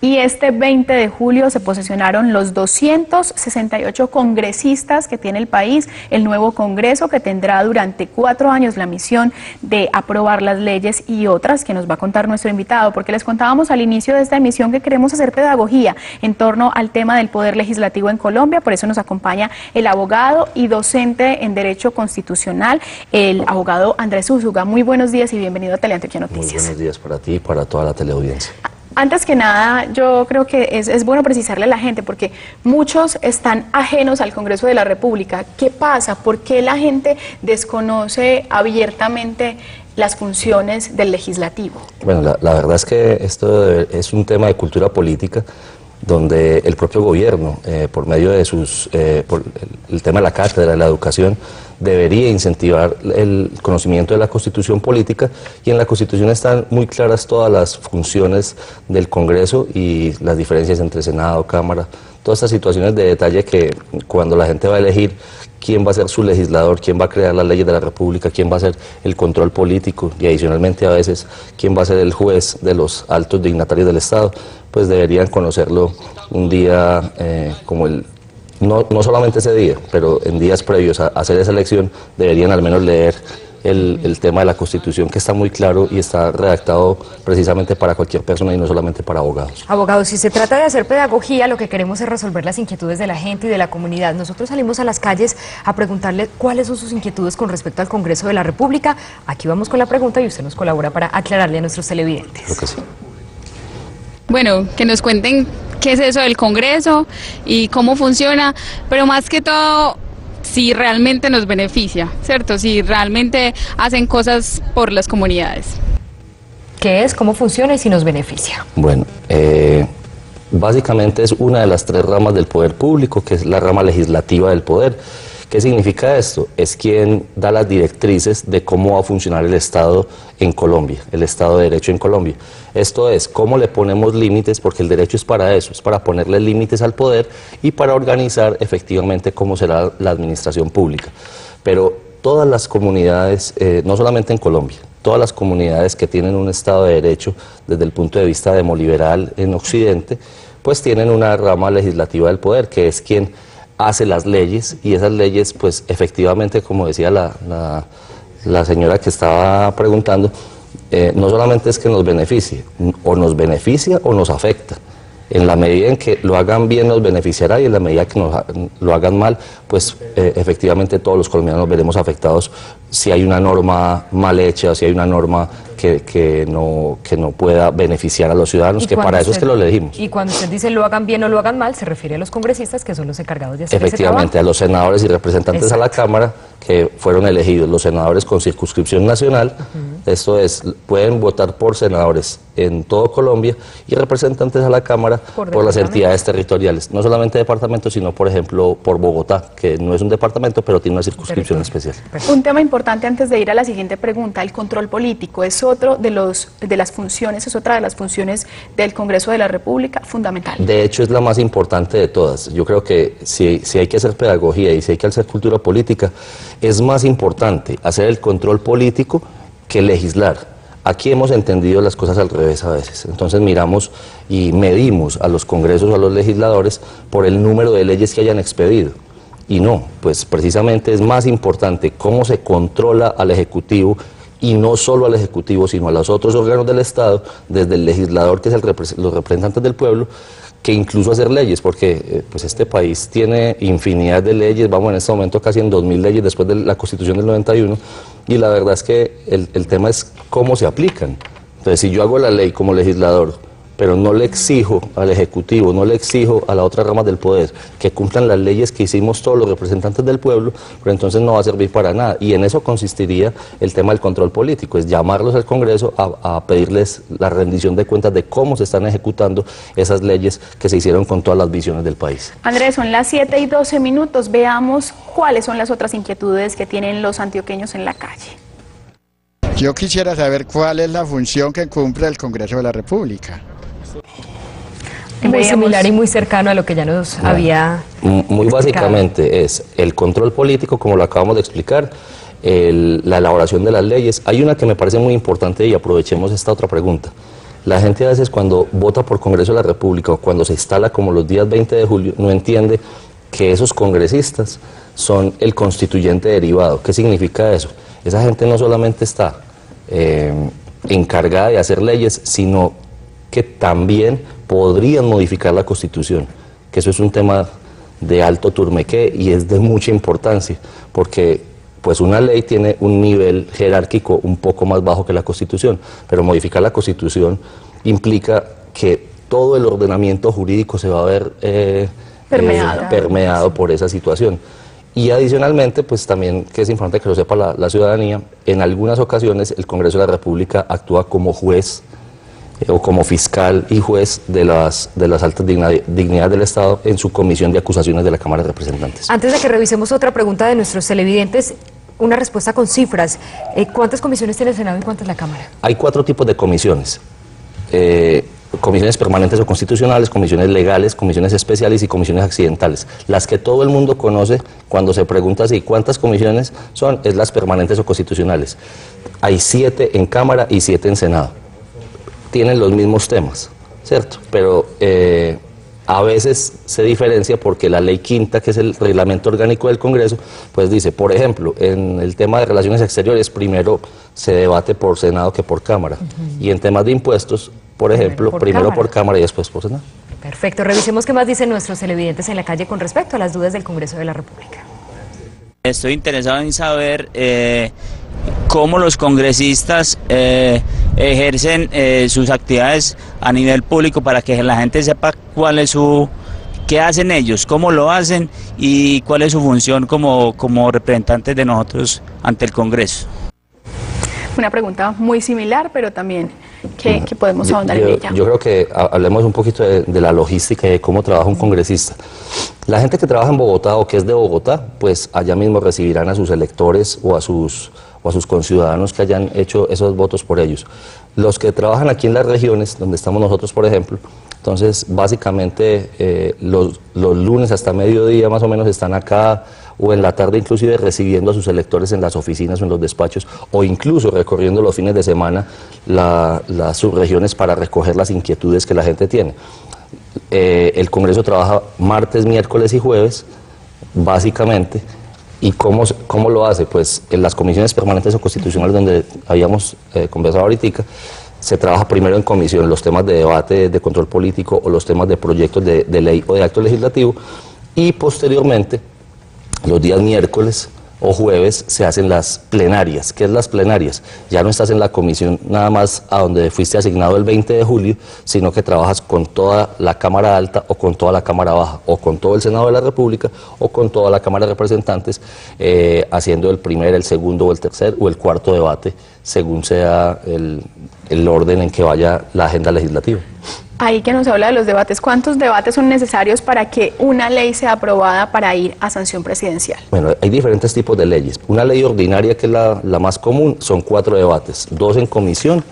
Y este 20 de julio se posesionaron los 268 congresistas que tiene el país, el nuevo Congreso que tendrá durante 4 años la misión de aprobar las leyes y otras que nos va a contar nuestro invitado, porque les contábamos al inicio de esta emisión que queremos hacer pedagogía en torno al tema del poder legislativo en Colombia. Por eso nos acompaña el abogado y docente en Derecho Constitucional, el abogado Andrés Úsuga. Muy buenos días y bienvenido a Teleantioquia Noticias. Muy buenos días para ti y para toda la teleaudiencia. Antes que nada, yo creo que es bueno precisarle a la gente, porque muchos están ajenos al Congreso de la República. ¿Qué pasa? ¿Por qué la gente desconoce abiertamente las funciones del legislativo? Bueno, la verdad es que esto es un tema de cultura política, donde el propio gobierno, por medio de por el tema de la cátedra, de la educación, debería incentivar el conocimiento de la Constitución política, y en la Constitución están muy claras todas las funciones del Congreso y las diferencias entre Senado, Cámara, todas estas situaciones de detalle que cuando la gente va a elegir quién va a ser su legislador, quién va a crear las leyes de la República, quién va a ser el control político y adicionalmente a veces quién va a ser el juez de los altos dignatarios del Estado, pues deberían conocerlo un día como no solamente ese día, pero en días previos a hacer esa elección deberían al menos leer el tema de la Constitución, que está muy claro y está redactado precisamente para cualquier persona y no solamente para abogados. Abogados, si se trata de hacer pedagogía, lo que queremos es resolver las inquietudes de la gente y de la comunidad. Nosotros salimos a las calles a preguntarle cuáles son sus inquietudes con respecto al Congreso de la República. Aquí vamos con la pregunta y usted nos colabora para aclararle a nuestros televidentes. Creo que sí. Bueno, que nos cuenten qué es eso del Congreso y cómo funciona, pero más que todo, si realmente nos beneficia, ¿cierto? Si realmente hacen cosas por las comunidades. ¿Qué es? ¿Cómo funciona y si nos beneficia? Bueno, básicamente es una de las 3 ramas del poder público, que es la rama legislativa del poder. ¿Qué significa esto? Es quien da las directrices de cómo va a funcionar el Estado en Colombia, el Estado de Derecho en Colombia. Esto es, cómo le ponemos límites, porque el derecho es para eso, es para ponerle límites al poder y para organizar efectivamente cómo será la administración pública. Pero todas las comunidades, no solamente en Colombia, todas las comunidades que tienen un Estado de Derecho desde el punto de vista demoliberal en Occidente, pues tienen una rama legislativa del poder, que es quien hace las leyes, y esas leyes, pues efectivamente, como decía la señora que estaba preguntando, no solamente es que nos beneficie, o nos beneficia o nos afecta. En la medida en que lo hagan bien nos beneficiará, y en la medida que lo hagan mal, pues efectivamente todos los colombianos nos veremos afectados si hay una norma mal hecha, o si hay una norma que no pueda beneficiar a los ciudadanos, que para eso es que lo elegimos. Y cuando usted dice lo hagan bien o lo hagan mal, se refiere a los congresistas, que son los encargados de hacer efectivamente, ese trabajo. a los senadores y representantes. Exacto. A la Cámara, que fueron elegidos, los senadores con circunscripción nacional. Esto es, pueden votar por senadores en todo Colombia y representantes a la Cámara por las entidades territoriales, no solamente departamentos, sino por ejemplo por Bogotá, que no es un departamento, pero tiene una circunscripción especial. Un tema importante antes de ir a la siguiente pregunta: el control político es otro de las funciones, es otra de las funciones del Congreso de la República, fundamental. De hecho, es la más importante de todas. Yo creo que si hay que hacer pedagogía y si hay que hacer cultura política, es más importante hacer el control político que legislar. Aquí hemos entendido las cosas al revés a veces. Entonces miramos y medimos a los congresos, a los legisladores, por el número de leyes que hayan expedido. Y no, pues precisamente es más importante cómo se controla al Ejecutivo, y no solo al Ejecutivo, sino a los otros órganos del Estado, desde el legislador, que es los representantes del pueblo, que incluso hacer leyes, porque pues este país tiene infinidad de leyes, vamos en este momento casi en 2000 leyes después de la Constitución del 91, y la verdad es que el tema es cómo se aplican. Entonces, si yo hago la ley como legislador, pero no le exijo al Ejecutivo, no le exijo a la otra rama del poder que cumplan las leyes que hicimos todos los representantes del pueblo, pero entonces no va a servir para nada. Y en eso consistiría el tema del control político, es llamarlos al Congreso a pedirles la rendición de cuentas de cómo se están ejecutando esas leyes que se hicieron con todas las visiones del país. Andrés, son las 7:12, veamos cuáles son las otras inquietudes que tienen los antioqueños en la calle. Yo quisiera saber cuál es la función que cumple el Congreso de la República. Muy similar y muy cercano a lo que ya nos había muy básicamente es el control político, como lo acabamos de explicar, la elaboración de las leyes. Hay una que me parece muy importante y aprovechemos esta otra pregunta, La gente a veces cuando vota por Congreso de la República o cuando se instala como los días 20 de julio, no entiende que esos congresistas son el constituyente derivado. ¿Qué significa eso? Esa gente no solamente está encargada de hacer leyes, sino que también podrían modificar la Constitución, que eso es un tema de alto turmequé y es de mucha importancia, porque pues una ley tiene un nivel jerárquico un poco más bajo que la Constitución, pero modificar la Constitución implica que todo el ordenamiento jurídico se va a ver permeado por esa situación. Y adicionalmente, pues también, que es importante que lo sepa la ciudadanía, en algunas ocasiones el Congreso de la República actúa como juez o como fiscal y juez de las altas dignidades del Estado en su comisión de acusaciones de la Cámara de Representantes. Antes de que revisemos otra pregunta de nuestros televidentes, una respuesta con cifras. ¿Cuántas comisiones tiene el Senado y cuántas la Cámara? Hay 4 tipos de comisiones. Comisiones permanentes o constitucionales, comisiones legales, comisiones especiales y comisiones accidentales. Las que todo el mundo conoce cuando se pregunta así, ¿cuántas comisiones son? Es las permanentes o constitucionales. Hay 7 en Cámara y 7 en Senado. Tienen los mismos temas, ¿cierto? Pero a veces se diferencia porque la ley quinta, que es el reglamento orgánico del Congreso, pues dice, por ejemplo, en el tema de relaciones exteriores, primero se debate por Senado que por Cámara. Y en temas de impuestos, por ejemplo, primero por Cámara y después por Senado. Perfecto. Revisemos qué más dicen nuestros televidentes en la calle con respecto a las dudas del Congreso de la República. Estoy interesado en saber cómo los congresistas ejercen sus actividades a nivel público para que la gente sepa cuál es qué hacen ellos, cómo lo hacen y cuál es su función como representantes de nosotros ante el Congreso. Una pregunta muy similar, pero también que podemos ahondar en ella. Yo creo que hablemos un poquito de la logística y de cómo trabaja un congresista. La gente que trabaja en Bogotá o que es de Bogotá, pues allá mismo recibirán a sus electores o a sus conciudadanos que hayan hecho esos votos por ellos. Los que trabajan aquí en las regiones, donde estamos nosotros, por ejemplo, entonces básicamente los lunes hasta mediodía más o menos están acá, o en la tarde inclusive recibiendo a sus electores en las oficinas o en los despachos, o incluso recorriendo los fines de semana las subregiones para recoger las inquietudes que la gente tiene. El Congreso trabaja martes, miércoles y jueves, básicamente. ¿Y cómo lo hace? Pues en las comisiones permanentes o constitucionales donde habíamos conversado ahorita, se trabaja primero en comisión los temas de debate, de control político o los temas de proyectos de ley o de acto legislativo, y posteriormente los días miércoles o jueves se hacen las plenarias. ¿Qué es las plenarias? Ya no estás en la comisión nada más a donde fuiste asignado el 20 de julio, sino que trabajas con toda la Cámara Alta o con toda la Cámara Baja, o con todo el Senado de la República o con toda la Cámara de Representantes, haciendo el primer, el segundo o el tercer o el cuarto debate, según sea el orden en que vaya la agenda legislativa. Ahí que nos habla de los debates, ¿cuántos debates son necesarios para que una ley sea aprobada para ir a sanción presidencial? Bueno, hay diferentes tipos de leyes. Una ley ordinaria, que es la más común, son 4 debates, 2 en comisión,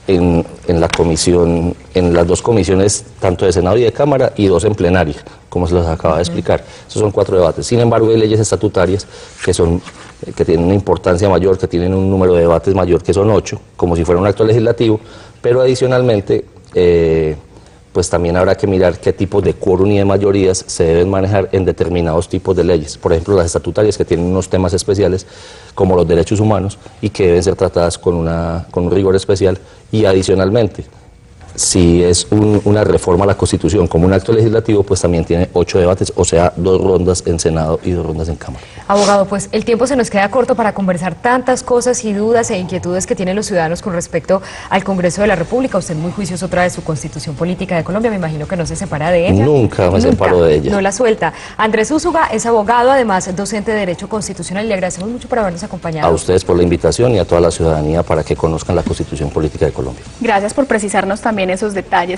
en las 2 comisiones, tanto de Senado y de Cámara, y 2 en plenaria, como se los acaba de explicar. Esos son 4 debates. Sin embargo, hay leyes estatutarias que tienen una importancia mayor, que tienen un número de debates mayor, que son 8, como si fuera un acto legislativo, pero adicionalmente pues también habrá que mirar qué tipos de quórum y de mayorías se deben manejar en determinados tipos de leyes. Por ejemplo, las estatutarias, que tienen unos temas especiales como los derechos humanos y que deben ser tratadas con un rigor especial, y adicionalmente, si es una reforma a la Constitución como un acto legislativo, pues también tiene 8 debates, o sea, 2 rondas en Senado y 2 rondas en Cámara. Abogado, pues el tiempo se nos queda corto para conversar tantas cosas y dudas e inquietudes que tienen los ciudadanos con respecto al Congreso de la República. Usted muy juicioso trae su Constitución Política de Colombia, me imagino que no se separa de ella. Nunca me separo de ella. No la suelta. Andrés Úsuga es abogado, además docente de Derecho Constitucional. Le agradecemos mucho por habernos acompañado. A ustedes por la invitación y a toda la ciudadanía para que conozcan la Constitución Política de Colombia. Gracias por precisarnos también esos detalles.